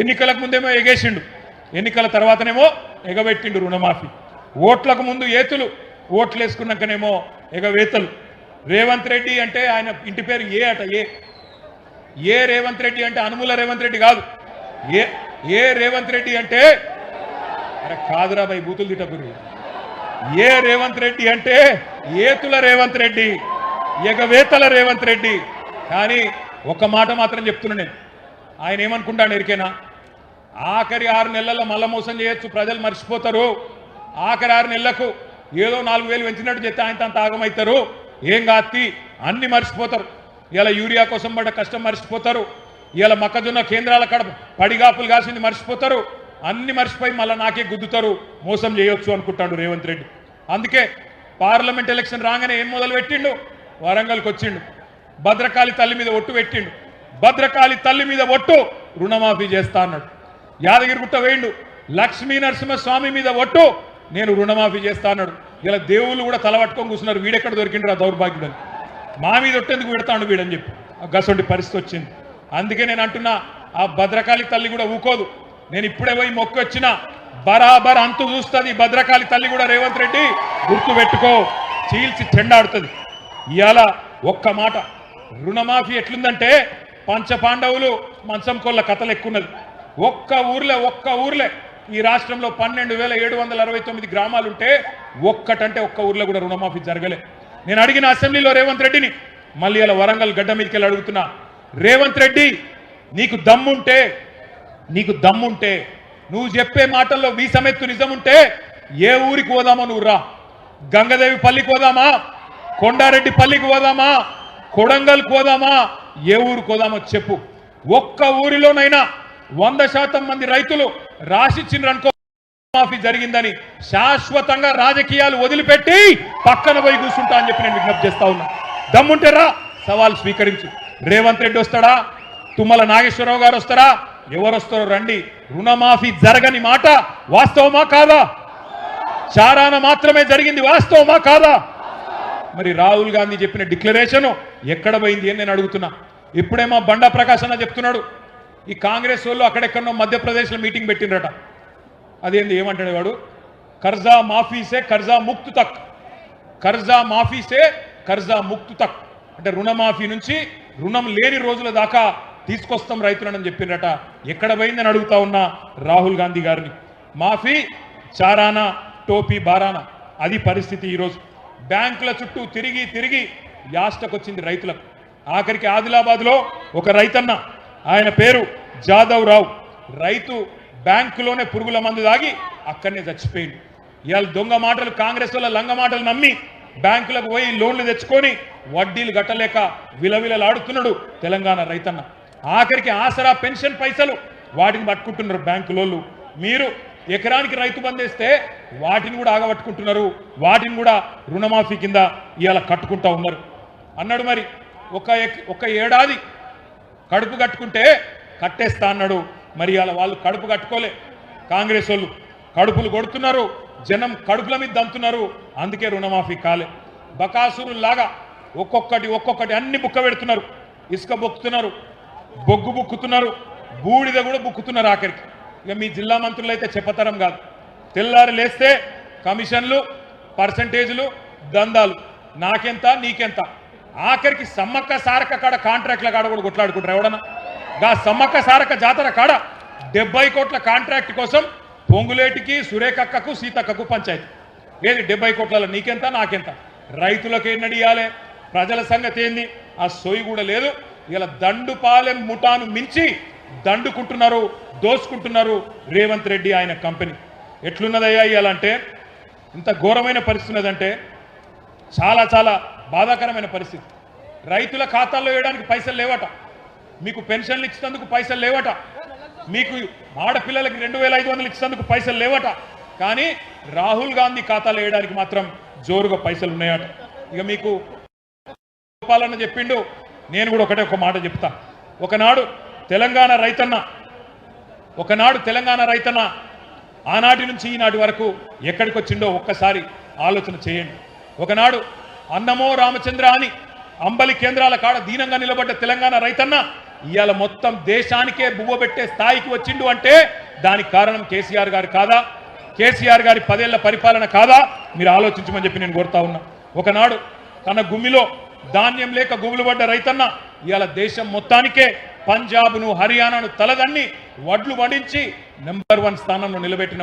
ఎన్నికలకు ముందేమో ఎగేసిండు, ఎన్నికల తర్వాతనేమో ఎగబెట్టిండు రుణమాఫీ. ఓట్లకు ముందు ఏతులు, ఓట్లు వేసుకున్నాకనేమో ఎగవేతలు. రేవంత్ రెడ్డి అంటే ఆయన ఇంటి పేరు ఏ అట, ఏ రేవంత్ రెడ్డి అంటే అనుమూల రేవంత్ రెడ్డి కాదు, ఏ రేవంత్ రెడ్డి అంటే అరే కాదురా భయ్ బూతులు తిట్టకురు. ఏ రేవంత్ రెడ్డి అంటే ఏతుల రేవంత్ రెడ్డి, ఎగవేతల రేవంత్ రెడ్డి. కానీ ఒక మాట మాత్రం చెప్తున్నా నేను, ఆయన ఏమనుకుంటాను ఎరికేనా, ఆఖరి 6 నెలల్లో మళ్ళా మోసం చేయొచ్చు, ప్రజలు మర్చిపోతారు. ఆఖరి 6 నెలలకు ఏదో 4,000 పెంచినట్టు చెప్తే ఆయన అంత ఆగమవుతారు, ఏం కాత్తి అన్ని మర్చిపోతారు. ఇలా యూరియా కోసం పడ్డ కష్టం మర్చిపోతారు, ఇలా మొక్కజొన్న కేంద్రాల కడ పడిగాపులు కాసింది మర్చిపోతారు, అన్ని మర్చిపోయి మళ్ళీ నాకే గుద్దుతారు, మోసం చేయొచ్చు అనుకుంటాడు రేవంత్ రెడ్డి. అందుకే పార్లమెంట్ ఎలక్షన్ రాగానే ఏం మొదలు పెట్టిండు, వరంగల్కి వచ్చిండు, భద్రకాళి తల్లి మీద ఒట్టు పెట్టిండు. భద్రకాళి తల్లి మీద ఒట్టు రుణమాఫీ చేస్తా అన్నాడు. యాదగిరిగుట్ట వేయిండు, లక్ష్మీ నరసింహస్వామి మీద ఒట్టు నేను రుణమాఫీ చేస్తా అన్నాడు. ఇలా దేవుళ్ళు కూడా తలపట్టుకొని కూర్చున్నారు, వీడెక్కడ దొరికిండ్రు ఆ దౌర్భాగ్యుడని, మా మీద ఒట్టేందుకు పెడతాడు వీడని చెప్పి గసంటి పరిస్థితి వచ్చింది. అందుకే నేను అంటున్నా, ఆ భద్రకాళి తల్లి కూడా ఊకోదు. నేను ఇప్పుడే పోయి మొక్కు వచ్చిన బరాబర్ అంతు చూస్తుంది భద్రకాళి తల్లి కూడా. రేవంత్ రెడ్డి గుర్తు పెట్టుకో, చీల్చి చెండాడుతుంది. ఇవాళ ఒక్క మాట, రుణమాఫీ ఎట్లుందంటే పంచపాండవులు మంచం కొల్ల కథలు ఎక్కున్నది. ఒక్క ఊర్లే ఈ రాష్ట్రంలో 12,769 గ్రామాలుంటే ఒక్కటంటే ఒక్క ఊర్లో కూడా రుణమాఫీ జరగలే. నేను అడిగిన అసెంబ్లీలో రేవంత్ రెడ్డిని, మళ్ళీ అలా వరంగల్ గడ్డ మీదకి వెళ్ళి అడుగుతున్నా, రేవంత్ రెడ్డి నీకు దమ్ముంటే నువ్వు చెప్పే మాటల్లో వీసమెత్తు నిజముంటే ఏ ఊరికి పోదామో నువ్వు రా. గంగదేవి పల్లికి పోదామా, కొండారెడ్డి పల్లికి పోదామా, కొడంగల్కి పోదామా, ఏ ఊరికి పోదామో చెప్పు. ఒక్క ఊరిలోనైనా 100% మంది రైతులు రాసిచ్చినరనుకో మాఫీ జరిగిందని శాశ్వతంగా రాజకీయాలు వదిలిపెట్టి పక్కన పోయి కూర్చుంటా అని చెప్పి నేను విజ్ఞప్తి చేస్తా ఉన్నా. దమ్ముంటే రా, సవాల్ స్వీకరించు. రేవంత్ రెడ్డి వస్తాడా, తుమ్మల నాగేశ్వరరావు గారు వస్తారా, ఎవరు వస్తారో రండి. రుణమాఫీ జరగని మాట వాస్తవమా కాదా? చారాన మాత్రమే జరిగింది, వాస్తవమా కాదా? మరి రాహుల్ గాంధీ చెప్పిన డిక్లరేషన్ ఎక్కడ పోయింది అని నేను అడుగుతున్నా. ఇప్పుడేమో బండా ప్రకాష్ అన్న చెప్తున్నాడు, ఈ కాంగ్రెస్ వాళ్ళు అక్కడెక్కడో మధ్యప్రదేశ్లో మీటింగ్ పెట్టిండ్రట. అదేంది ఏమంటాడు వాడు, కర్జా మాఫీసే కర్జా ముక్తు తక్, కర్జా మాఫీసే కర్జా ముక్తు తక్ అంటే రుణమాఫీ నుంచి రుణం లేని రోజుల దాకా తీసుకొస్తాం రైతులని చెప్పిండ్రట. ఎక్కడ పోయిందని అడుగుతా ఉన్నా రాహుల్ గాంధీ గారిని. మాఫీ చారానా టోపీ బారానా, అది పరిస్థితి ఈరోజు. బ్యాంకుల చుట్టూ తిరిగి యాస్టకొచ్చింది రైతులకు. ఆఖరికి ఆదిలాబాద్లో ఒక రైతన్న, ఆయన పేరు జాదవ్ రావు, రైతు బ్యాంకులోనే పురుగుల మందు దాగి అక్కడనే చచ్చిపోయింది. ఇవాళ దొంగ మాటలు, కాంగ్రెస్ వల్ల లంగ మాటలు నమ్మి బ్యాంకులకు పోయి లోన్లు తెచ్చుకొని వడ్డీలు గట్టలేక విలవిలలాడుతున్నాడు తెలంగాణ రైతన్న. ఆఖరికి ఆసరా పెన్షన్ పైసలు వాటిని పట్టుకుంటున్నారు బ్యాంకులోళ్ళు. మీరు ఎకరానికి రైతు బంధేస్తే వాటిని కూడా ఆగబట్టుకుంటున్నారు, వాటిని కూడా రుణమాఫీ కింద ఇవాళ కట్టుకుంటా ఉన్నారు అన్నాడు. మరి ఒక ఏడాది కడుపు కట్టుకుంటే కట్టేస్తా అన్నాడు. మరి ఇవాళ వాళ్ళు కడుపు కట్టుకోలే, కాంగ్రెస్ వాళ్ళు కడుపులు కొడుతున్నారు, జనం కడుపుల మీద దంతున్నారు. అందుకే రుణమాఫీ కాలే. బకాసురులాగా ఒక్కొక్కటి అన్ని బుక్క పెడుతున్నారు. ఇసుక బొక్కుతున్నారు, బొగ్గు బుక్కుతున్నారు, బూడిద కూడా బుక్కుతున్నారు. ఆఖరికి ఇక మీ జిల్లా మంత్రులు అయితే చెప్పతరం కాదు. తెల్లారి లేస్తే కమిషన్లు, పర్సంటేజీలు, దందాలు, నాకెంత నీకెంత. ఆఖరికి సమ్మక్క సారక్క కాడ కాంట్రాక్ట్ల కాడ కూడా కొట్లాడుకుంటారు ఎవడన్నా. గా సమ్మక్క సారక్క జాతర కాడ 70 కోట్ల కాంట్రాక్ట్ కోసం పొంగులేటికి, సురేఖక్కకు, సీతక్కకు పంచాయతీ. ఏది 70 కోట్ల నీకెంత నాకెంత, రైతులకు ఎన్నడియాలే, ప్రజల సంగతి ఏంది, ఆ సోయి కూడా లేదు. ఇలా దండుపాలెం ముఠాను మించి దండుకుంటున్నారు, దోసుకుంటున్నారు రేవంత్ రెడ్డి ఆయన కంపెనీ. ఎట్లున్నదయ్యా ఇయాలంటే, ఇంత ఘోరమైన పరిస్థితి ఉన్నదంటే చాలా చాలా బాధాకరమైన పరిస్థితి. రైతుల ఖాతాల్లో వేయడానికి పైసలు లేవట, మీకు పెన్షన్లు ఇచ్చినందుకు పైసలు లేవట, మీకు ఆడపిల్లలకి 2,500 ఇచ్చినందుకు పైసలు లేవట. కానీ రాహుల్ గాంధీ ఖాతాలో వేయడానికి మాత్రం జోరుగా పైసలు ఉన్నాయట. ఇక మీకు చెప్పాలని చెప్పిండు, నేను కూడా ఒక మాట చెప్తా. ఒకనాడు తెలంగాణ రైతన్న ఆనాటి నుంచి ఈనాటి వరకు ఎక్కడికి వచ్చిండో ఒక్కసారి ఆలోచన చేయండి. ఒకనాడు అన్నమో రామచంద్ర అని అంబలి కేంద్రాల కాడ దీనంగా నిలబడ్డ తెలంగాణ రైతన్న ఇవాళ మొత్తం దేశానికే బువ్వ పెట్టే స్థాయికి వచ్చిండు అంటే దానికి కారణం కేసీఆర్ గారు కాదా? కేసీఆర్ గారి 10 ఏళ్ల పరిపాలన కాదా? మీరు ఆలోచించమని చెప్పి నేను కోరుతా ఉన్నా. ఒకనాడు తన గుమ్మిలో ధాన్యం లేక గుబులు పడ్డ రైతన్న ఇవాళ దేశం మొత్తానికే పంజాబ్ను హర్యానాను తలదన్ని వడ్లు పండించి నెంబర్ 1 స్థానంలో నిలబెట్టిన